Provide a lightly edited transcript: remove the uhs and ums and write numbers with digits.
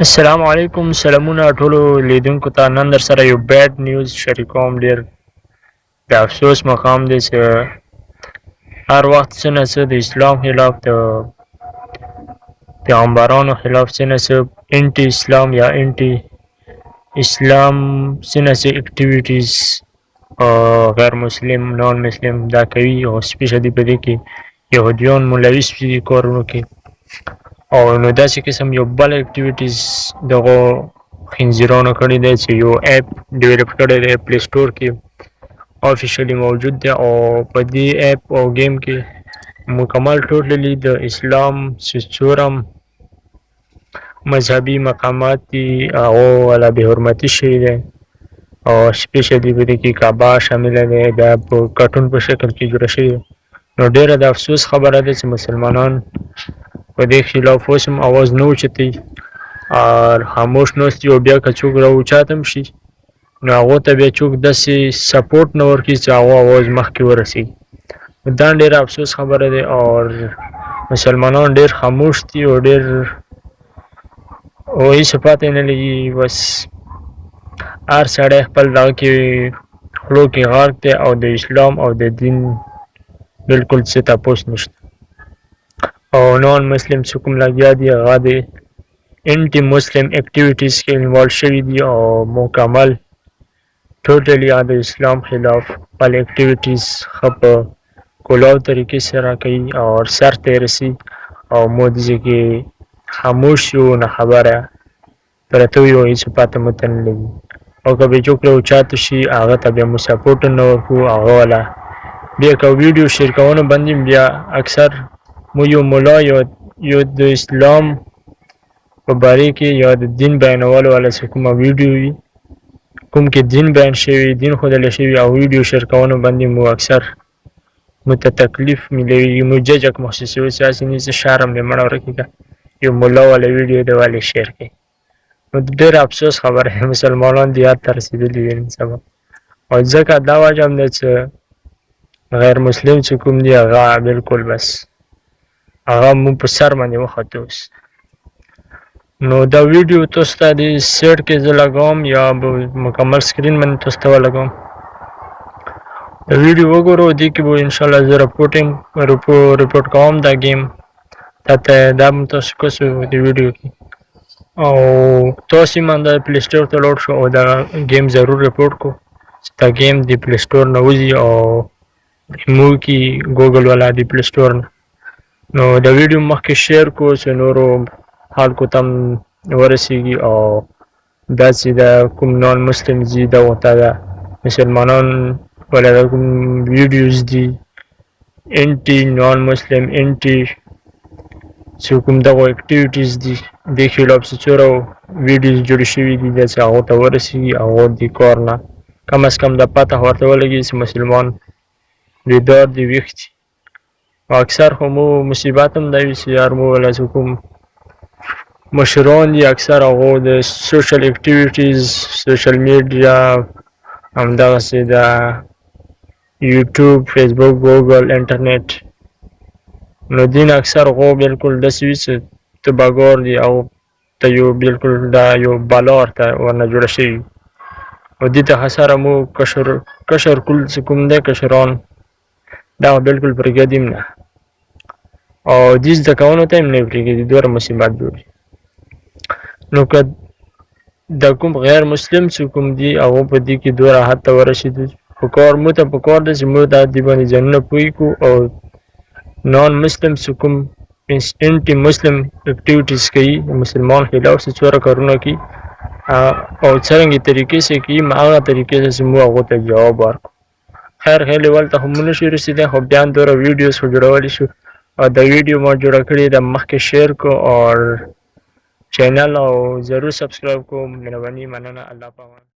السلام علیکم، سلامونه ټولو لیدونکو ته. نن در سره یو بیډ نیوز شریکوم. ډېر د افسوس مقام دی چې هر وخت څه نه څه د اسلام خلاف، د پیغمبرانو خلاف څه نه څه انټي اسلام یا انټي اسلام څه نه څه اکټیویټیز غیر مسلم نان مسلم دا کوي، او سپیشلی په دې کې یهودیان مولوي سپي کارونو کې، او نو داسې قسم یو بل اکټیویټیز دغو خنزیرانو کړی دی چې یو اپ ډیولپ کړی دی پلی سټور کې افیشیلی موجود دی، او په دې اپ او گیم کې مکمل ټوټلی د اسلام چې څومره مذهبي مقامات دي هغو والا بې حرمتي شوي دی، او سپیشلی په دې کې کابا شامله دی، دا په کارټون په شکل کې جوړه شوې ده. نو ډیره د افسوس خبره ده چې مسلمانان په دې خلاف اوس هم اواز نه اوچتوي او خاموش ناست دي، او بیا که څوک راوچات هم شي نو هغو ته بیا څوک داسې سپورټ نه ورکوي چې هغو اواز مخکې ورسېږي. دا ډیره افسوس خبره ده، او مسلمانان ډیر خاموش دي او ډیر هیڅ پاتې نه لګي، بس هر سړی خپل دغه کې خولو کې غرق دی، او د اسلام او د دین بالکل څه تپوس نشته. او نان مسلم چې کوم لګیا دي هغه د انټي مسلم اکټیویټیز کې انوالو شوي دي، او مکمل ټوټلی هغه د اسلام خلاف خپل اکټیویټیز ښه په کولاو طریقې سره کوي او سر ته یې رسي، او موږ دې کې خاموش یو نه خبره پرته یو، هېڅ پاته موته نه لګي. او که به څوک راوچاته شي هغه ته بیا موږ سپورټ نه ورکوو، هغه والا بیا که ویډیو شیر کونه باندې بیا اکثر مو یو ملا یو د اسلام په باره کې یا د دین بیانولو والا چې کومه ویډیو وي، کوم کې دین بیان شوي، دین ښودلی شوي، او ویډیو شیر کونه باندې مو اکثر مو ته تکلیف میلویږي، مو ججک محسوسوي چې هسې نه چې شرم دې مړه ورکېږه یو ملا والا ویډیو دې ولې شیر کړي. نو ډېر افسوس خبره ده، مسلمانان دې حد ته رسېدلي دي نن سبا، او ځکه دا وجه هم ده چې غیر مسلم چې کوم دي هغه بالکل بس هغه مونږ په سر باندې وخته اوس. نو دا ویډیو تاسو ته د سیټ کې زه لګوم یا به مکمل سکرین باندې تاسو ته ولګوم. دا ویډیو وګورو، دې کې به انشاءالله زه رپورټ کوم دا گیم تاته، دا هم تاسو کوسو د ویډیو کې، او تاسو هم دا پلی سټور ته لوډ شو او دا گیم ضرور رپورټ کو چې دا گیم د پلی سټور نه وځي او ریموو کړي ګوګل والا د پلی سټور نه. نو دا ویډیو مخکې شیر کو چې نورو خلکو ته هم ورسېږي، او داسې د کوم نان مسلم دي دغو ته د مسلمانان والا د کوم ویډیوز دي انټي نان مسلم انټي چې کوم دغو اکټیویټیز دي دې خلاف چې څومره ویډیوز جوړې شوي دي چې هغو ته ورسېږي، هغو دې کار نه کم از کم د پته ورته ولګي چې مسلمان بیدار دي ویښ دي. او اکثر خو مو مصیبت هم دا وي چې یار مو والا چې کوم مشران دي اکثر هغو د سوشل اکټیویټیز سوشل میډیا همدغسې د یوټیوب فیسبوک ګوګل انټرنیټ، نو دین اکثر هغو بالکل داسې وي چې تباګار دي او ته یو بالکل دا یو بالا ورته ورنه جوړه شوي، او دې ته هسره مو کشر کل چې کوم دی کشران دا بالکل پرېږدي هم نه، او دې زده کوونکو ته هم نه پرېږدي، دومره مصیبت جوړي. نو که د کوم غیر مسلم چې کوم دي هغو په دې کې دومره حد ته ورسېدو، مو ته پکار ده چې موږ دا دې باندې ځانونه پوه کړو، او نان مسلم چې کوم انټي مسلم اکټیویټیز کوي د مسلمان خلاف چې څومره کارونه کوي او څرنګې طریقې سره کوي، هغه طریقې سره چې موږ هغو ته جواب ورکړو. خیر ښه لیول ته خو مو نه شو رسېدی، خو بیا هم دومره ویډیوز خو جوړولی شو، او دا ویډیو ما جوړه کړې ده مخکې شیر کو اور چینل او ضرور سبسکرایب کو. مهرباني مننه، الله پامان.